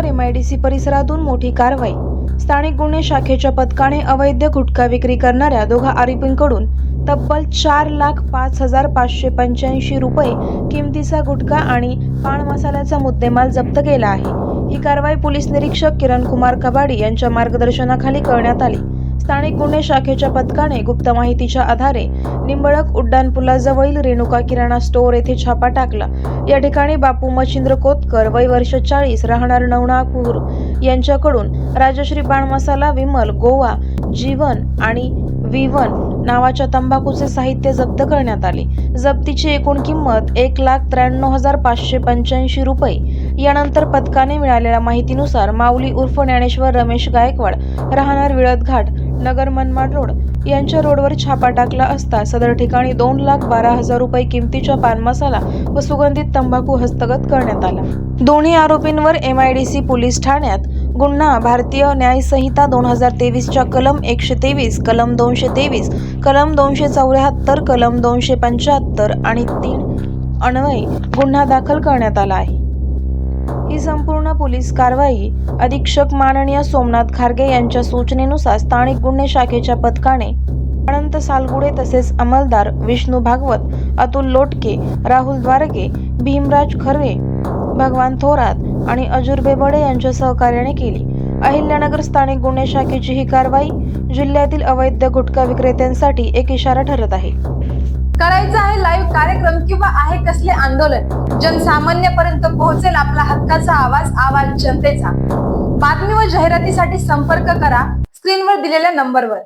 MIDC परिसरातून मोठी कारवाई। स्थानिक गुन्हे शाखेच्या पथकाने अवैध गुटखा विक्री करणाऱ्या दोघा आरोपींकडून तब्बल 4,05,585 रुपये किमतीचा गुटखा आणि पान मसाल्याचा मुद्देमाल जप्त केला आहे। ही कारवाई पोलीस निरीक्षक किरण कुमार कबाडी यांच्या मार्गदर्शनाखाली करण्यात आली। स्थानिक गुन्हे शाखेच्या पथकाने गुप्त माहितीच्या आधारे निंबळक उड्डाणपुलाजवळील रेणुका किराणा स्टोअर येथे छापा टाकला। या ठिकाणी बापू मच्छिंद्र कोतकर वय वर्ष 40 राहणार नवनापूर यांच्याकडून राजश्री पान मसाला, विमल, गोवा, जीवन आणि V1 नावाच्या तंबाखूचे साहित्य जप्त करण्यात आले। जप्तीची एकूण किंमत 1,93,585 रुपये। यानंतर पथकाने मिळालेल्या माहितीनुसार माऊली उर्फ ज्ञानेश्वर रमेश गायकवाड राहणार विळद घाट, नगर मनमाड रोड यांच्या रोडवर छापा टाकला असता सदर ठिकाणी 2,12,000 रुपये किमतीच्या पान मसाला व सुगंधित तंबाखू हस्तगत करण्यात आला। दोन्ही आरोपींवर MIDC पोलीस ठाण्यात गुन्हा भारतीय न्याय संहिता 2023 च्या कलम 123, कलम 223, कलम 274, कलम 275 आणि 3 अन्वये गुन्हा दाखल करण्यात आला आहे। ही संपूर्ण पोलीस कारवाई अधीक्षक माननीय सोमनाथ खारगे यांच्या सूचनेनुसार स्थानिक गुन्हे शाखेच्या पथकाने अनंत सालगुडे तसेच अंमलदार विष्णू भागवत, अतुल लोटके, राहुल द्वारके, भीमराज खर्वे, भगवान थोरात आणि अजूर बेबडे यांच्या सहकार्याने केली। अहिल्यानगर स्थानिक गुन्हे शाखेची ही कारवाई जिल्ह्यातील अवैध गुटखा विक्रेत्यांसाठी एक इशारा ठरत आहे। करायचं आहे लाईव्ह कार्यक्रम किंवा आहे कसले आंदोलन, जनसामान्यपर्यंत पोहोचेल आपला हक्काचा आवाज, आवाज जनतेचा। बातमी व जाहिरातीसाठी संपर्क करा स्क्रीनवर दिलेल्या नंबरवर।